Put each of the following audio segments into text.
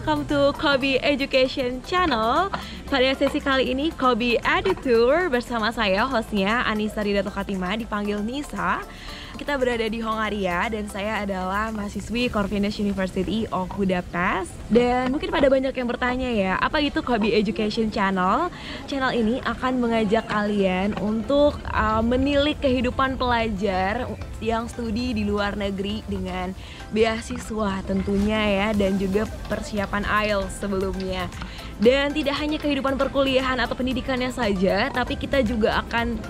welcome to Kobi Education Channel. Pada sesi kali ini Kobi Edutour bersama saya hostnya Anissa Ridato Katima, dipanggil Nisa. Kita berada di Hongaria dan saya adalah mahasiswi Corvinus University of Budapest. Dan mungkin pada banyak yang bertanya ya, apa itu Kobi Education Channel? Channel ini akan mengajak kalian untuk menilik kehidupan pelajar yang studi di luar negeri dengan beasiswa tentunya ya, dan juga persiapan IELTS sebelumnya. Dan tidak hanya kehidupan perkuliahan atau pendidikannya saja, tapi kita juga akan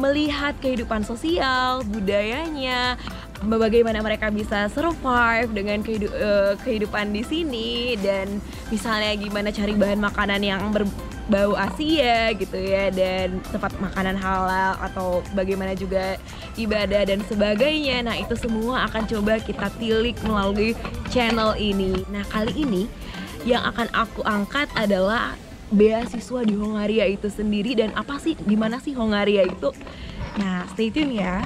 melihat kehidupan sosial, budayanya, bagaimana mereka bisa survive dengan kehidupan di sini, dan misalnya gimana cari bahan makanan yang berbau Asia gitu ya, dan tempat makanan halal, atau bagaimana juga ibadah dan sebagainya. Nah, itu semua akan coba kita tilik melalui channel ini. Nah, kali ini yang akan aku angkat adalah beasiswa di Hongaria itu sendiri, dan apa sih, di mana sih Hongaria itu. Nah, stay tune ya.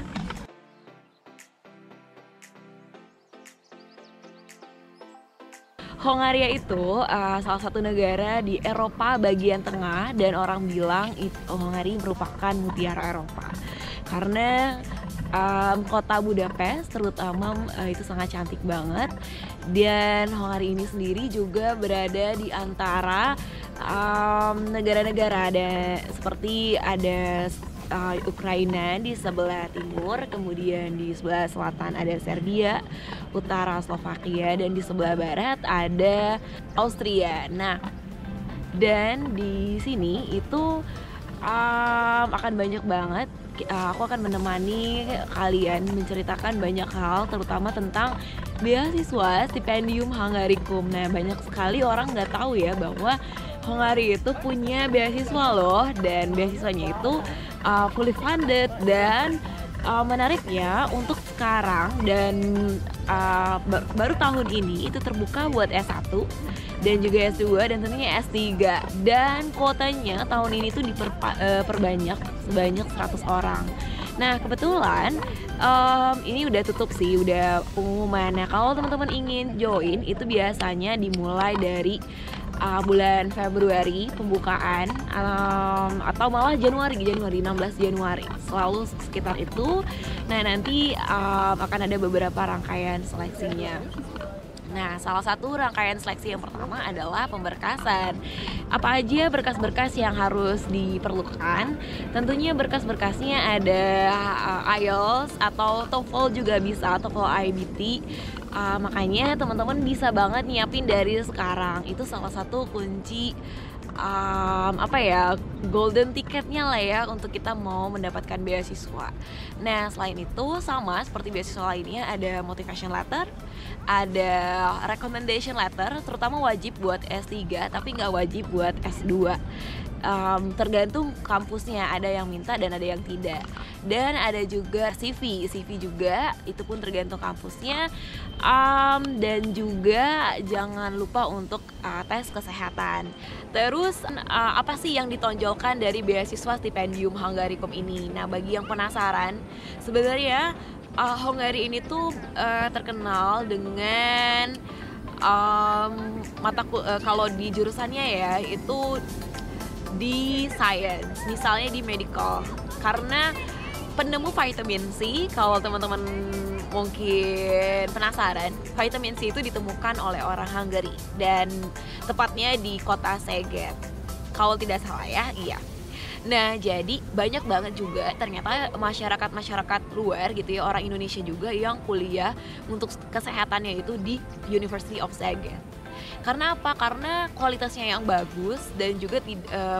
Hongaria itu salah satu negara di Eropa bagian tengah, dan orang bilang Hongaria merupakan mutiara Eropa karena kota Budapest terutama itu sangat cantik banget. Dan Hongaria ini sendiri juga berada di antara negara-negara, seperti ada Ukraina di sebelah timur, kemudian di sebelah selatan ada Serbia, utara Slovakia, dan di sebelah barat ada Austria. Nah, dan di sini itu akan banyak banget, aku akan menemani kalian menceritakan banyak hal, terutama tentang beasiswa stipendium Hongaricum. Nah, banyak sekali orang nggak tahu ya bahwa Hongaria itu punya beasiswa loh, dan beasiswanya itu fully funded. Dan menariknya untuk sekarang dan baru tahun ini itu terbuka buat S1 dan juga S2 dan tentunya S3, dan kuotanya tahun ini tuh diperbanyak sebanyak 100 orang. Nah, kebetulan ini udah tutup sih, udah pengumuman. Nah, kalau teman-teman ingin join itu biasanya dimulai dari bulan Februari pembukaan, atau malah Januari 16 Januari, selalu sekitar itu. Nah, nanti akan ada beberapa rangkaian seleksinya. Nah, salah satu rangkaian seleksi yang pertama adalah pemberkasan. Apa aja berkas-berkas yang harus diperlukan? Tentunya berkas-berkasnya ada IELTS atau TOEFL juga bisa, TOEFL IBT. Makanya teman-teman bisa banget nyiapin dari sekarang. Itu salah satu kunci golden ticketnya lah ya untuk kita mau mendapatkan beasiswa. Nah, selain itu sama seperti beasiswa lainnya, ada motivation letter, ada recommendation letter, terutama wajib buat S3 tapi nggak wajib buat S2. Tergantung kampusnya, ada yang minta dan ada yang tidak. Dan ada juga CV juga, itu pun tergantung kampusnya. Dan juga jangan lupa untuk tes kesehatan. Terus apa sih yang ditonjolkan dari beasiswa stipendium Hongaricum ini? Nah, bagi yang penasaran, sebenarnya Hongaria ini tuh terkenal dengan kalau di jurusannya ya itu di science, misalnya di medical, karena penemu vitamin C, kalau teman-teman mungkin penasaran, vitamin C itu ditemukan oleh orang Hungary dan tepatnya di kota Szeged, kalau tidak salah ya, iya. Nah, jadi banyak banget juga ternyata masyarakat luar gitu ya, orang Indonesia juga yang kuliah untuk kesehatannya itu di University of Szeged. Karena apa? Karena kualitasnya yang bagus dan juga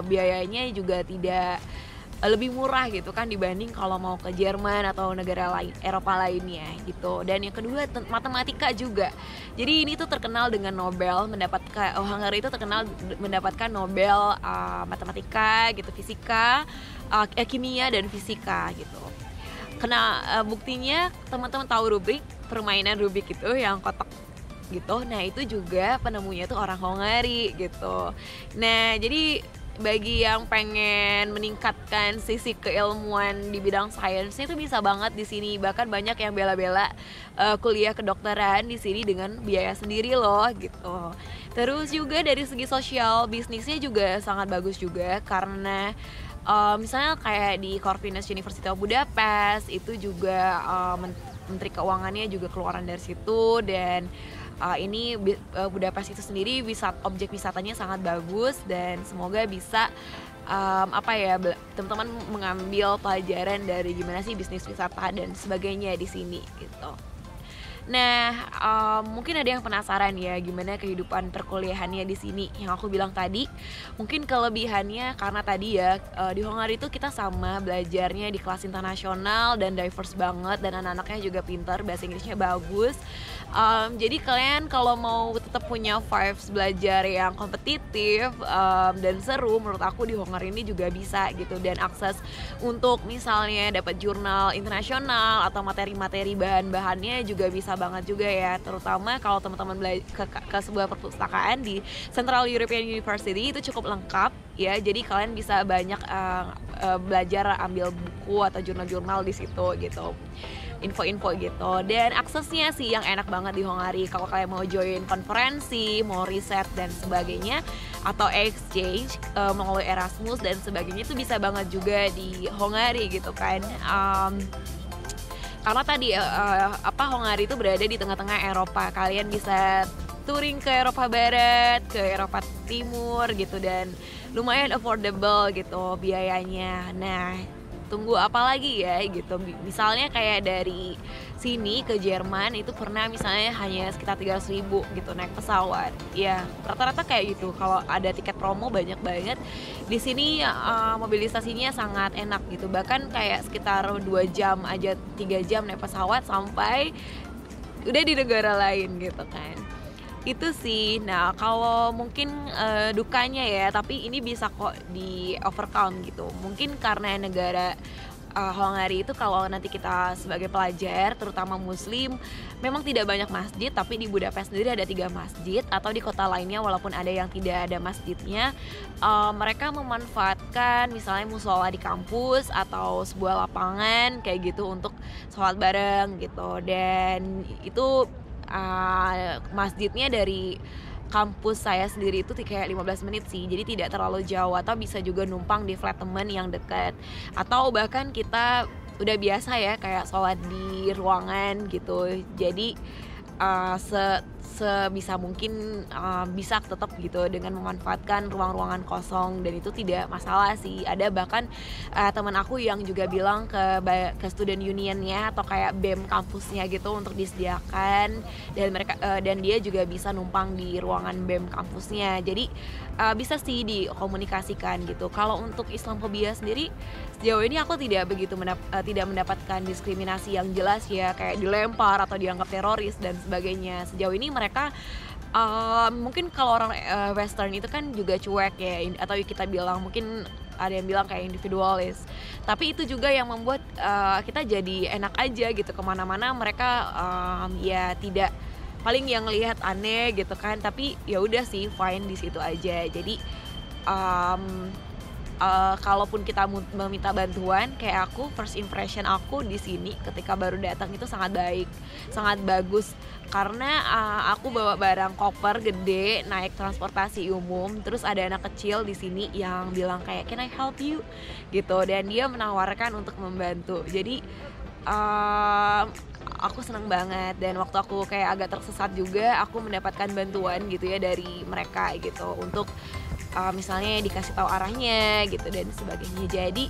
biayanya juga tidak lebih murah gitu kan dibanding kalau mau ke Jerman atau negara lain Eropa lainnya gitu. Dan yang kedua matematika juga. Jadi ini tuh terkenal dengan Nobel, Hongaria itu terkenal mendapatkan Nobel matematika gitu, fisika, kimia dan fisika gitu. Buktinya teman-teman tahu Rubik, permainan Rubik itu yang kotak gitu. Nah, itu juga penemunya tuh orang Hongaria gitu. Nah, jadi bagi yang pengen meningkatkan sisi keilmuan di bidang sainsnya itu bisa banget di sini. Bahkan banyak yang bela-bela kuliah kedokteran di sini dengan biaya sendiri loh gitu. Terus juga dari segi sosial bisnisnya juga sangat bagus juga karena misalnya kayak di Corvinus University of Budapest itu juga menteri keuangannya juga keluaran dari situ. Dan ini Budapest itu sendiri objek wisatanya sangat bagus dan semoga bisa teman-teman mengambil pelajaran dari gimana sih bisnis wisata dan sebagainya di sini gitu. Nah, mungkin ada yang penasaran ya gimana kehidupan perkuliahannya di sini. Yang aku bilang tadi, mungkin kelebihannya karena tadi ya di Hongari itu kita sama belajarnya di kelas internasional dan diverse banget dan anak-anaknya juga pintar, bahasa Inggrisnya bagus. Jadi kalian kalau mau tetap punya vibes belajar yang kompetitif dan seru, menurut aku di Hongari ini juga bisa gitu. Dan akses untuk misalnya dapat jurnal internasional atau materi-materi bahan-bahannya juga bisa banget juga ya, terutama kalau teman-teman ke sebuah perpustakaan di Central European University itu cukup lengkap ya, jadi kalian bisa banyak belajar ambil buku atau jurnal-jurnal di situ gitu, info-info gitu. Dan aksesnya sih yang enak banget di Hongari, kalau kalian mau join konferensi, mau riset dan sebagainya atau exchange melalui Erasmus dan sebagainya itu bisa banget juga di Hongari gitu kan. Karena tadi Hongari itu berada di tengah-tengah Eropa. Kalian bisa touring ke Eropa Barat, ke Eropa Timur gitu, dan lumayan affordable gitu biayanya. Nah, tunggu apa lagi ya gitu. Misalnya kayak dari sini ke Jerman itu pernah misalnya hanya sekitar 300.000 gitu naik pesawat. Ya, rata-rata kayak gitu. Kalau ada tiket promo banyak banget. Di sini mobilisasinya sangat enak gitu. Bahkan kayak sekitar 2 jam aja, 3 jam naik pesawat sampai udah di negara lain gitu kan. Itu sih. Nah, kalau mungkin dukanya ya, tapi ini bisa kok di overcome gitu. Mungkin karena negara Hongari itu kalau nanti kita sebagai pelajar, terutama muslim, memang tidak banyak masjid, tapi di Budapest sendiri ada 3 masjid, atau di kota lainnya walaupun ada yang tidak ada masjidnya, mereka memanfaatkan misalnya musola di kampus atau sebuah lapangan kayak gitu untuk sholat bareng gitu. Dan itu masjidnya dari kampus saya sendiri itu kayak 15 menit sih, jadi tidak terlalu jauh, atau bisa juga numpang di flat temen yang dekat, atau bahkan kita udah biasa ya kayak sholat di ruangan gitu. Jadi sebisa mungkin bisa tetap gitu dengan memanfaatkan ruang-ruangan kosong, dan itu tidak masalah sih. Ada bahkan teman aku yang juga bilang ke student unionnya atau kayak BEM kampusnya gitu untuk disediakan, dan dia juga bisa numpang di ruangan BEM kampusnya. Jadi bisa sih dikomunikasikan gitu. Kalau untuk Islamophobia sendiri sejauh ini aku tidak begitu tidak mendapatkan diskriminasi yang jelas ya, kayak dilempar atau dianggap teroris dan sebagainya. Sejauh ini mereka mungkin kalau orang Western itu kan juga cuek ya, atau kita bilang mungkin ada yang bilang kayak individualis, tapi itu juga yang membuat kita jadi enak aja gitu kemana-mana. Mereka ya tidak, paling yang lihat aneh gitu kan, tapi ya udah sih fine di situ aja. Jadi kalaupun kita meminta bantuan, kayak aku first impression aku di sini ketika baru datang itu sangat baik, sangat bagus, karena aku bawa barang koper gede naik transportasi umum, terus ada anak kecil di sini yang bilang kayak can I help you gitu, dan dia menawarkan untuk membantu. Jadi aku seneng banget, dan waktu aku kayak agak tersesat juga aku mendapatkan bantuan gitu ya dari mereka gitu, untuk misalnya dikasih tahu arahnya gitu dan sebagainya. Jadi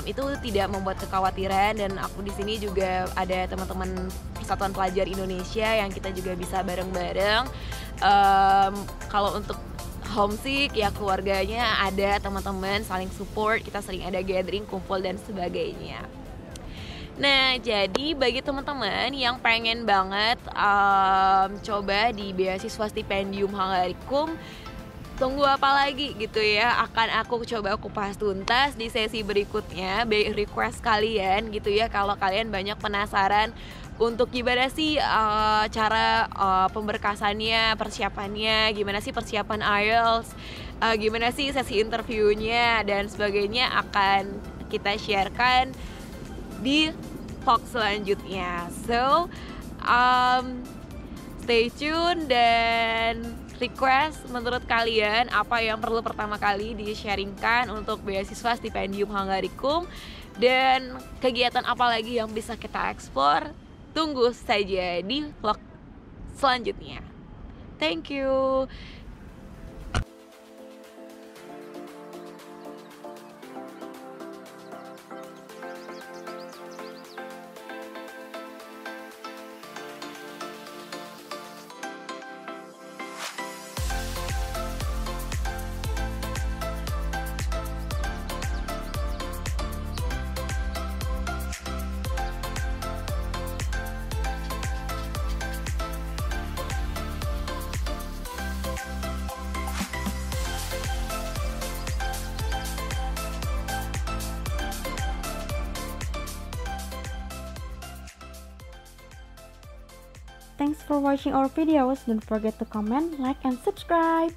itu tidak membuat kekhawatiran, dan aku di sini juga ada teman-teman Persatuan Pelajar Indonesia yang kita juga bisa bareng-bareng. Kalau untuk homesick ya keluarganya ada, teman-teman saling support, kita sering ada gathering, kumpul dan sebagainya. Nah, jadi bagi teman-teman yang pengen banget coba di beasiswa stipendium Hungarikum, Tunggu apa lagi gitu ya, akan aku coba kupas tuntas di sesi berikutnya by request kalian gitu ya. Kalau kalian banyak penasaran untuk gimana sih cara pemberkasannya, persiapannya, gimana sih persiapan IELTS, gimana sih sesi interviewnya dan sebagainya, akan kita sharekan di talk selanjutnya. So stay tune dan request menurut kalian apa yang perlu pertama kali di-sharingkan untuk beasiswa stipendium Hungarikum, dan kegiatan apa lagi yang bisa kita explore. Tunggu saja di vlog selanjutnya. Thank you. Thanks for watching our videos. Don't forget to comment, like, and subscribe.